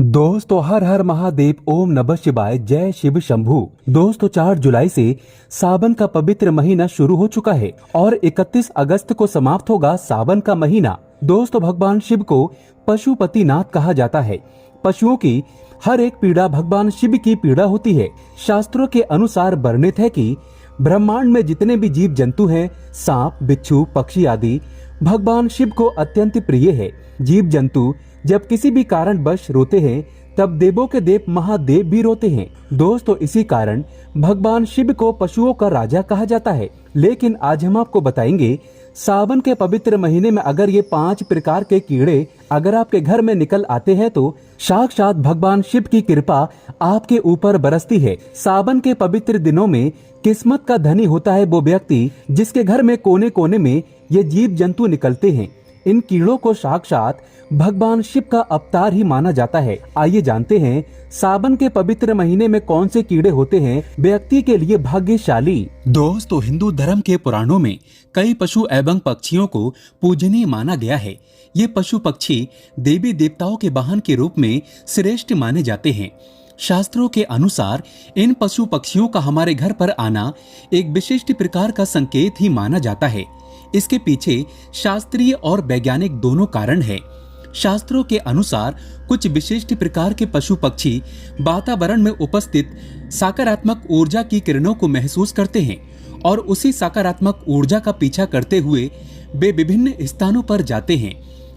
दोस्तों हर हर महादेव, ओम नमः शिवाय, जय शिव शंभू। दोस्तों 4 जुलाई से सावन का पवित्र महीना शुरू हो चुका है और 31 अगस्त को समाप्त होगा सावन का महीना। दोस्तों भगवान शिव को पशुपतिनाथ कहा जाता है। पशुओं की हर एक पीड़ा भगवान शिव की पीड़ा होती है। शास्त्रों के अनुसार वर्णित है कि ब्रह्मांड में जितने भी जीव जंतु हैं, सांप, बिच्छू, पक्षी आदि भगवान शिव को अत्यंत प्रिय है। जीव जंतु जब किसी भी कारणवश रोते हैं तब देवों के देव महादेव भी रोते हैं। दोस्तों इसी कारण भगवान शिव को पशुओं का राजा कहा जाता है। लेकिन आज हम आपको बताएंगे सावन के पवित्र महीने में अगर ये 5 प्रकार के कीड़े अगर आपके घर में निकल आते हैं तो साक्षात भगवान शिव की कृपा आपके ऊपर बरसती है। सावन के पवित्र दिनों में किस्मत का धनी होता है वो व्यक्ति जिसके घर में कोने कोने में ये जीव जंतु निकलते हैं। इन कीड़ों को साक्षात भगवान शिव का अवतार ही माना जाता है। आइए जानते हैं सावन के पवित्र महीने में कौन से कीड़े होते हैं व्यक्ति के लिए भाग्यशाली। दोस्तों हिंदू धर्म के पुराणों में कई पशु एवं पक्षियों को पूजनीय माना गया है। ये पशु पक्षी देवी देवताओं के वाहन के रूप में श्रेष्ठ माने जाते हैं। शास्त्रों के अनुसार इन पशु पक्षियों का हमारे घर पर आना एक विशिष्ट प्रकार का संकेत ही माना जाता है। इसके पीछे शास्त्रीय और वैज्ञानिक दोनों कारण है। शास्त्रों के अनुसार कुछ विशिष्ट प्रकार के पशु पक्षी वातावरण में उपस्थित सकारात्मक ऊर्जा की किरणों को महसूस करते हैं और उसी सकारात्मक ऊर्जा का पीछा करते हुए वे विभिन्न स्थानों पर जाते हैं।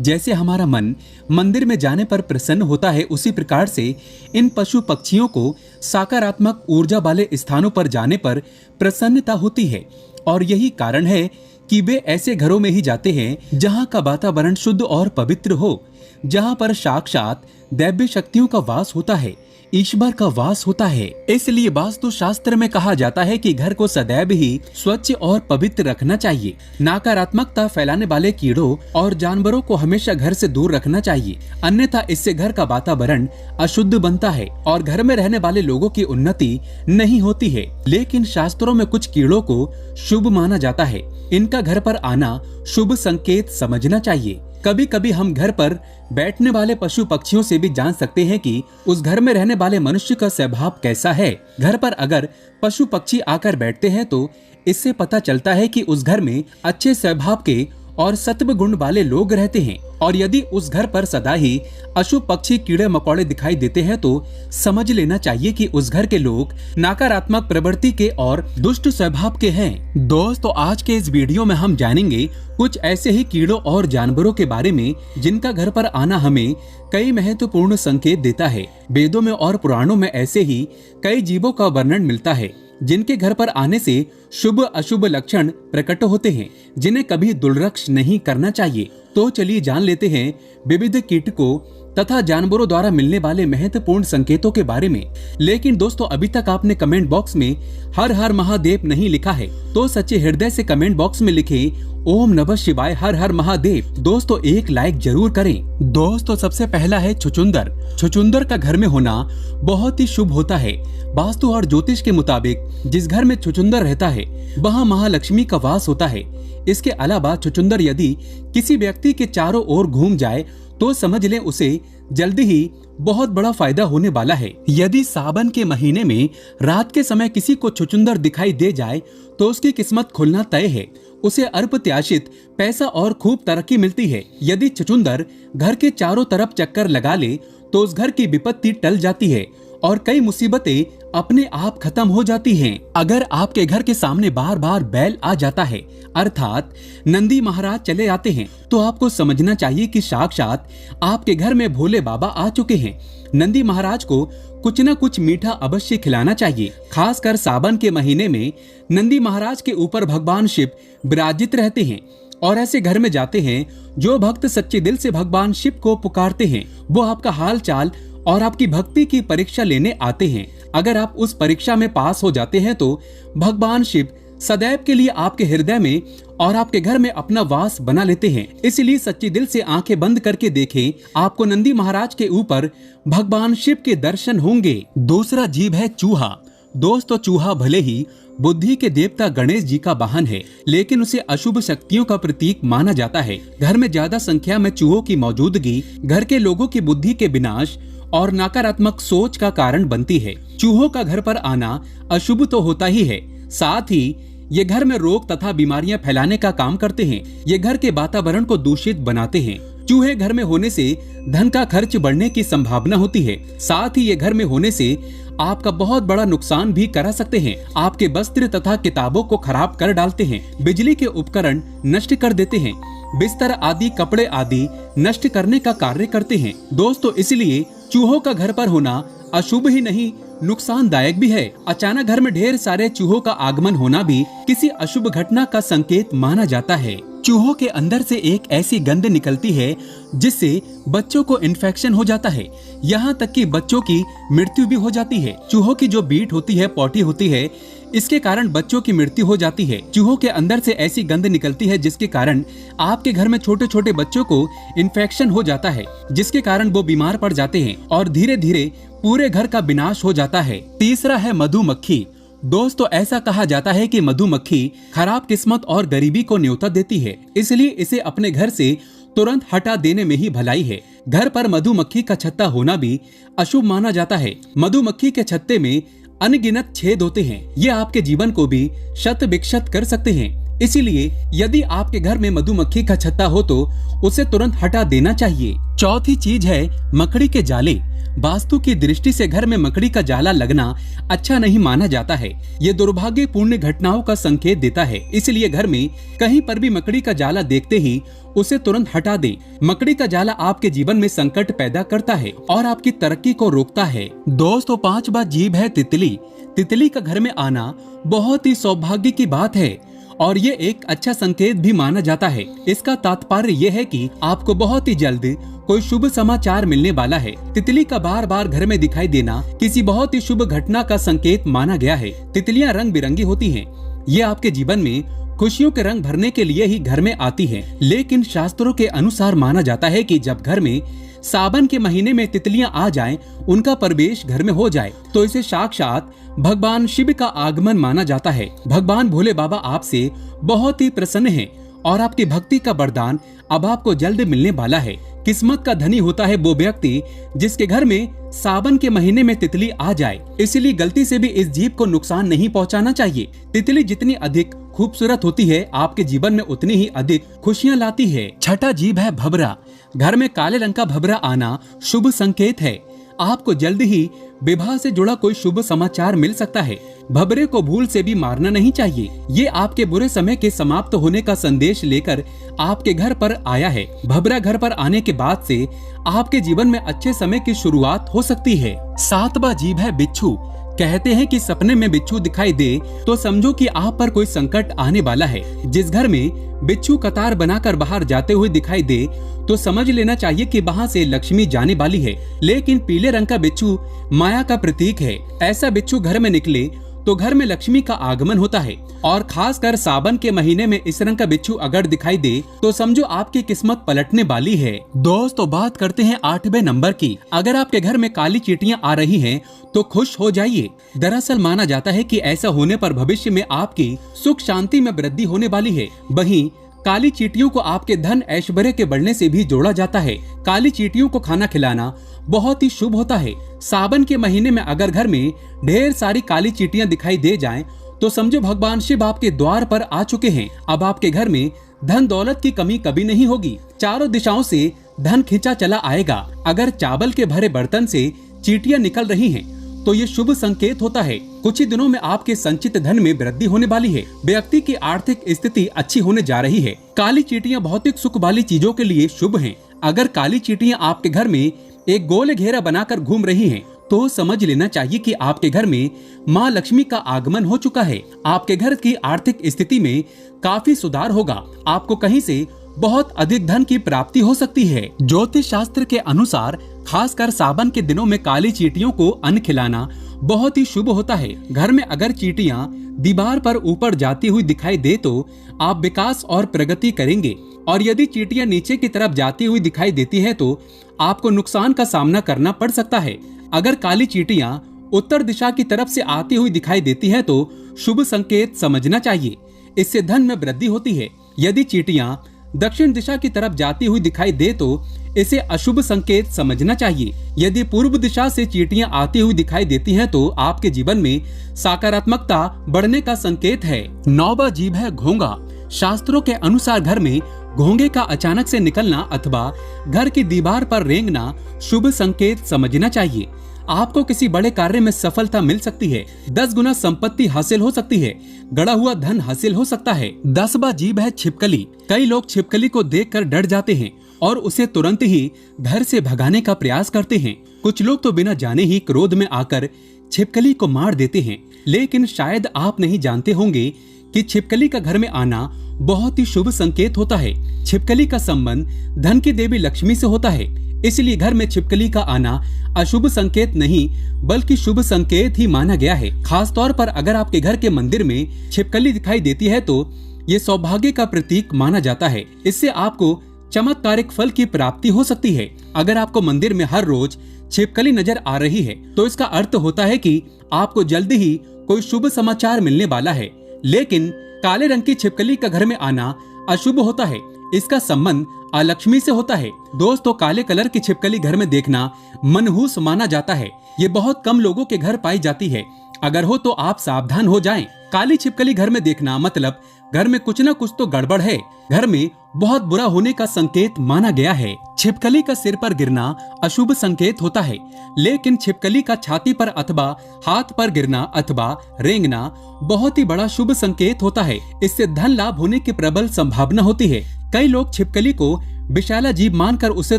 जैसे हमारा मन मंदिर में जाने पर प्रसन्न होता है, उसी प्रकार से इन पशु पक्षियों को सकारात्मक ऊर्जा वाले स्थानों पर जाने पर प्रसन्नता होती है। और यही कारण है कि वे ऐसे घरों में ही जाते हैं जहां का वातावरण शुद्ध और पवित्र हो, जहां पर साक्षात दैव्य शक्तियों का वास होता है, ईश्वर का वास होता है। इसलिए वास्तु शास्त्र में कहा जाता है कि घर को सदैव ही स्वच्छ और पवित्र रखना चाहिए। नकारात्मकता फैलाने वाले कीड़ों और जानवरों को हमेशा घर से दूर रखना चाहिए, अन्यथा इससे घर का वातावरण अशुद्ध बनता है और घर में रहने वाले लोगों की उन्नति नहीं होती है। लेकिन शास्त्रों में कुछ कीड़ों को शुभ माना जाता है। इनका घर पर आना शुभ संकेत समझना चाहिए। कभी कभी हम घर पर बैठने वाले पशु पक्षियों से भी जान सकते हैं कि उस घर में रहने वाले मनुष्य का स्वभाव कैसा है। घर पर अगर पशु पक्षी आकर बैठते हैं तो इससे पता चलता है कि उस घर में अच्छे स्वभाव के और सत्व गुण वाले लोग रहते हैं। और यदि उस घर पर सदा ही अशुभ पक्षी कीड़े मकोड़े दिखाई देते हैं तो समझ लेना चाहिए कि उस घर के लोग नकारात्मक प्रवृत्ति के और दुष्ट स्वभाव के हैं। दोस्तों आज के इस वीडियो में हम जानेंगे कुछ ऐसे ही कीड़ों और जानवरों के बारे में जिनका घर पर आना हमें कई महत्वपूर्ण संकेत देता है। वेदों में और पुराणों में ऐसे ही कई जीवों का वर्णन मिलता है जिनके घर पर आने से शुभ अशुभ लक्षण प्रकट होते हैं, जिन्हें कभी दुर्लक्ष्य नहीं करना चाहिए। तो चलिए जान लेते हैं विविध कीटकों तथा जानवरों द्वारा मिलने वाले महत्वपूर्ण संकेतों के बारे में। लेकिन दोस्तों अभी तक आपने कमेंट बॉक्स में हर हर महादेव नहीं लिखा है तो सच्चे हृदय से कमेंट बॉक्स में लिखे ओम नमः शिवाय, हर हर महादेव। दोस्तों एक लाइक जरूर करें। दोस्तों सबसे पहला है छुचुंदर। छुचुंदर का घर में होना बहुत ही शुभ होता है। वास्तु और ज्योतिष के मुताबिक जिस घर में छुचुंदर रहता है वहाँ महालक्ष्मी का वास होता है। इसके अलावा छुचुंदर यदि किसी व्यक्ति के चारों ओर घूम जाए तो समझ लें उसे जल्दी ही बहुत बड़ा फायदा होने वाला है। यदि सावन के महीने में रात के समय किसी को छुचुंदर दिखाई दे जाए तो उसकी किस्मत खुलना तय है। उसे अप्रत्याशित पैसा और खूब तरक्की मिलती है। यदि छुचुंदर घर के चारों तरफ चक्कर लगा ले तो उस घर की विपत्ति टल जाती है और कई मुसीबतें अपने आप खत्म हो जाती हैं। अगर आपके घर के सामने बार बार बैल आ जाता है अर्थात नंदी महाराज चले आते हैं तो आपको समझना चाहिए कि साक्षात आपके घर में भोले बाबा आ चुके हैं। नंदी महाराज को कुछ न कुछ मीठा अवश्य खिलाना चाहिए। खासकर सावन के महीने में नंदी महाराज के ऊपर भगवान शिव विराजित रहते हैं और ऐसे घर में जाते हैं जो भक्त सच्चे दिल से भगवान शिव को पुकारते हैं। वो आपका हाल चाल और आपकी भक्ति की परीक्षा लेने आते हैं। अगर आप उस परीक्षा में पास हो जाते हैं तो भगवान शिव सदैव के लिए आपके हृदय में और आपके घर में अपना वास बना लेते हैं। इसलिए सच्चे दिल से आंखें बंद करके देखें, आपको नंदी महाराज के ऊपर भगवान शिव के दर्शन होंगे। दूसरा जीव है चूहा। दोस्तों चूहा भले ही बुद्धि के देवता गणेश जी का वाहन है, लेकिन उसे अशुभ शक्तियों का प्रतीक माना जाता है। घर में ज्यादा संख्या में चूहों की मौजूदगी घर के लोगों की बुद्धि के विनाश और नकारात्मक सोच का कारण बनती है। चूहों का घर पर आना अशुभ तो होता ही है, साथ ही ये घर में रोग तथा बीमारियां फैलाने का काम करते हैं। ये घर के वातावरण को दूषित बनाते हैं। चूहे घर में होने से धन का खर्च बढ़ने की संभावना होती है। साथ ही ये घर में होने से आपका बहुत बड़ा नुकसान भी करा सकते हैं। आपके वस्त्र तथा किताबों को खराब कर डालते हैं, बिजली के उपकरण नष्ट कर देते हैं, बिस्तर आदि कपड़े आदि नष्ट करने का कार्य करते हैं। दोस्तों, इसलिए चूहों का घर पर होना अशुभ ही नहीं, नुकसानदायक भी है। अचानक घर में ढेर सारे चूहों का आगमन होना भी किसी अशुभ घटना का संकेत माना जाता है। चूहों के अंदर से एक ऐसी गंध निकलती है जिससे बच्चों को इन्फेक्शन हो जाता है, यहाँ तक कि बच्चों की मृत्यु भी हो जाती है। चूहों की जो बीट होती है, पॉटी होती है, इसके कारण बच्चों की मृत्यु हो जाती है। चूहों के अंदर से ऐसी गंध निकलती है जिसके कारण आपके घर में छोटे छोटे बच्चों को इन्फेक्शन हो जाता है, जिसके कारण वो बीमार पड़ जाते हैं और धीरे धीरे पूरे घर का विनाश हो जाता है। तीसरा है मधुमक्खी। दोस्तों, ऐसा कहा जाता है कि मधुमक्खी खराब किस्मत और गरीबी को न्योता देती है, इसलिए इसे अपने घर से तुरंत हटा देने में ही भलाई है। घर पर मधुमक्खी का छत्ता होना भी अशुभ माना जाता है। मधुमक्खी के छत्ते में अनगिनत छेद होते हैं, ये आपके जीवन को भी शत विक्षत कर सकते हैं। इसीलिए यदि आपके घर में मधुमक्खी का छत्ता हो तो उसे तुरंत हटा देना चाहिए। चौथी चीज है मकड़ी के जाले। वास्तु की दृष्टि से घर में मकड़ी का जाला लगना अच्छा नहीं माना जाता है। ये दुर्भाग्यपूर्ण घटनाओं का संकेत देता है, इसलिए घर में कहीं पर भी मकड़ी का जाला देखते ही उसे तुरंत हटा दें। मकड़ी का जाला आपके जीवन में संकट पैदा करता है और आपकी तरक्की को रोकता है। दोस्तों, पांचवा जीव है तितली। तितली का घर में आना बहुत ही सौभाग्य की बात है और ये एक अच्छा संकेत भी माना जाता है। इसका तात्पर्य ये है कि आपको बहुत ही जल्द कोई शुभ समाचार मिलने वाला है। तितली का बार बार घर में दिखाई देना किसी बहुत ही शुभ घटना का संकेत माना गया है। तितलियां रंग बिरंगी होती हैं। ये आपके जीवन में खुशियों के रंग भरने के लिए ही घर में आती हैं। लेकिन शास्त्रों के अनुसार माना जाता है कि जब घर में सावन के महीने में तितलियां आ जाएं, उनका प्रवेश घर में हो जाए, तो इसे साक्षात भगवान शिव का आगमन माना जाता है। भगवान भोले बाबा आपसे बहुत ही प्रसन्न हैं और आपकी भक्ति का वरदान अब आपको जल्द मिलने वाला है। किस्मत का धनी होता है वो व्यक्ति जिसके घर में सावन के महीने में तितली आ जाए, इसलिए गलती से भी इस जीव को नुकसान नहीं पहुंचाना चाहिए। तितली जितनी अधिक खूबसूरत होती है, आपके जीवन में उतनी ही अधिक खुशियां लाती है। छठा जीव है भंवरा। घर में काले रंग का भंवरा आना शुभ संकेत है। आपको जल्द ही विवाह से जुड़ा कोई शुभ समाचार मिल सकता है। भंवरे को भूल से भी मारना नहीं चाहिए। ये आपके बुरे समय के समाप्त होने का संदेश लेकर आपके घर पर आया है। भंवरा घर पर आने के बाद से आपके जीवन में अच्छे समय की शुरुआत हो सकती है। सातवां जीव है बिच्छू। कहते हैं कि सपने में बिच्छू दिखाई दे तो समझो कि आप पर कोई संकट आने वाला है। जिस घर में बिच्छू कतार बनाकर बाहर जाते हुए दिखाई दे तो समझ लेना चाहिए कि वहाँ से लक्ष्मी जाने वाली है। लेकिन पीले रंग का बिच्छू माया का प्रतीक है। ऐसा बिच्छू घर में निकले तो घर में लक्ष्मी का आगमन होता है और खासकर सावन के महीने में इस रंग का बिच्छू अगर दिखाई दे तो समझो आपकी किस्मत पलटने वाली है। दोस्तों, बात करते हैं 8वें नंबर की। अगर आपके घर में काली चींटियां आ रही हैं तो खुश हो जाइए। दरअसल माना जाता है कि ऐसा होने पर भविष्य में आपकी सुख शांति में वृद्धि होने वाली है। वहीं काली चींटियों को आपके धन ऐश्वर्य के बढ़ने से भी जोड़ा जाता है। काली चींटियों को खाना खिलाना बहुत ही शुभ होता है। सावन के महीने में अगर घर में ढेर सारी काली चींटियां दिखाई दे जाएं, तो समझो भगवान शिव आपके द्वार पर आ चुके हैं। अब आपके घर में धन दौलत की कमी कभी नहीं होगी। चारों दिशाओं से धन खींचा चला आएगा। अगर चावल के भरे बर्तन से चींटियां निकल रही हैं, तो ये शुभ संकेत होता है। कुछ ही दिनों में आपके संचित धन में वृद्धि होने वाली है। व्यक्ति की आर्थिक स्थिति अच्छी होने जा रही है। काली चींटियां भौतिक सुख वाली चीजों के लिए शुभ हैं। अगर काली चींटियां आपके घर में एक गोल घेरा बनाकर घूम रही हैं, तो समझ लेना चाहिए कि आपके घर में माँ लक्ष्मी का आगमन हो चुका है। आपके घर की आर्थिक स्थिति में काफी सुधार होगा। आपको कहीं से बहुत अधिक धन की प्राप्ति हो सकती है। ज्योतिष शास्त्र के अनुसार खासकर सावन के दिनों में काली चींटियों को अन्न खिलाना बहुत ही शुभ होता है। घर में अगर चींटियां दीवार पर ऊपर जाती हुई दिखाई दे तो आप विकास और प्रगति करेंगे, और यदि चींटियां नीचे की तरफ जाती हुई दिखाई देती है तो आपको नुकसान का सामना करना पड़ सकता है। अगर काली चींटियां उत्तर दिशा की तरफ से आती हुई दिखाई देती है तो शुभ संकेत समझना चाहिए। इससे धन में वृद्धि होती है। यदि चींटियां दक्षिण दिशा की तरफ जाती हुई दिखाई दे तो इसे अशुभ संकेत समझना चाहिए। यदि पूर्व दिशा से चींटियां आती हुई दिखाई देती हैं तो आपके जीवन में सकारात्मकता बढ़ने का संकेत है। 9वां जीव है घोंघा। शास्त्रों के अनुसार घर में घोंघे का अचानक से निकलना अथवा घर की दीवार पर रेंगना शुभ संकेत समझना चाहिए। आपको किसी बड़े कार्य में सफलता मिल सकती है। 10 गुना संपत्ति हासिल हो सकती है। गड़ा हुआ धन हासिल हो सकता है। 10वां जीव है छिपकली। कई लोग छिपकली को देखकर डर जाते हैं और उसे तुरंत ही घर से भगाने का प्रयास करते हैं। कुछ लोग तो बिना जाने ही क्रोध में आकर छिपकली को मार देते हैं। लेकिन शायद आप नहीं जानते होंगे कि छिपकली का घर में आना बहुत ही शुभ संकेत होता है। छिपकली का संबंध धन की देवी लक्ष्मी से होता है, इसलिए घर में छिपकली का आना अशुभ संकेत नहीं बल्कि शुभ संकेत ही माना गया है। खास तौर पर अगर आपके घर के मंदिर में छिपकली दिखाई देती है तो ये सौभाग्य का प्रतीक माना जाता है। इससे आपको चमत्कारिक फल की प्राप्ति हो सकती है। अगर आपको मंदिर में हर रोज छिपकली नजर आ रही है तो इसका अर्थ होता है कि आपको जल्दी ही कोई शुभ समाचार मिलने वाला है। लेकिन काले रंग की छिपकली का घर में आना अशुभ होता है। इसका संबंध अलक्ष्मी से होता है। दोस्तों, काले कलर की छिपकली घर में देखना मनहूस माना जाता है। ये बहुत कम लोगों के घर पाई जाती है। अगर हो तो आप सावधान हो जाएं। काली छिपकली घर में देखना मतलब घर में कुछ न कुछ तो गड़बड़ है। घर में बहुत बुरा होने का संकेत माना गया है। छिपकली का सिर पर गिरना अशुभ संकेत होता है, लेकिन छिपकली का छाती पर अथवा हाथ पर गिरना अथवा रेंगना बहुत ही बड़ा शुभ संकेत होता है। इससे धन लाभ होने की प्रबल संभावना होती है। कई लोग छिपकली को विषैला जीव मानकर उसे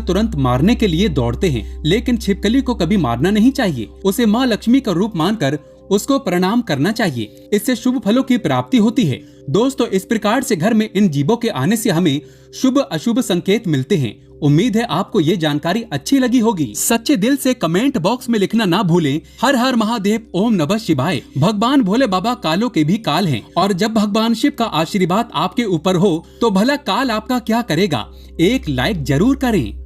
तुरंत मारने के लिए दौड़ते हैं, लेकिन छिपकली को कभी मारना नहीं चाहिए। उसे माँ लक्ष्मी का रूप मानकर उसको प्रणाम करना चाहिए। इससे शुभ फलों की प्राप्ति होती है। दोस्तों, इस प्रकार से घर में इन जीवों के आने से हमें शुभ अशुभ संकेत मिलते हैं। उम्मीद है आपको ये जानकारी अच्छी लगी होगी। सच्चे दिल से कमेंट बॉक्स में लिखना ना भूलें। हर हर महादेव, ओम नमः शिवाय। भगवान भोले बाबा कालों के भी काल हैं, और जब भगवान शिव का आशीर्वाद आपके ऊपर हो तो भला काल आपका क्या करेगा। एक लाइक जरूर करें।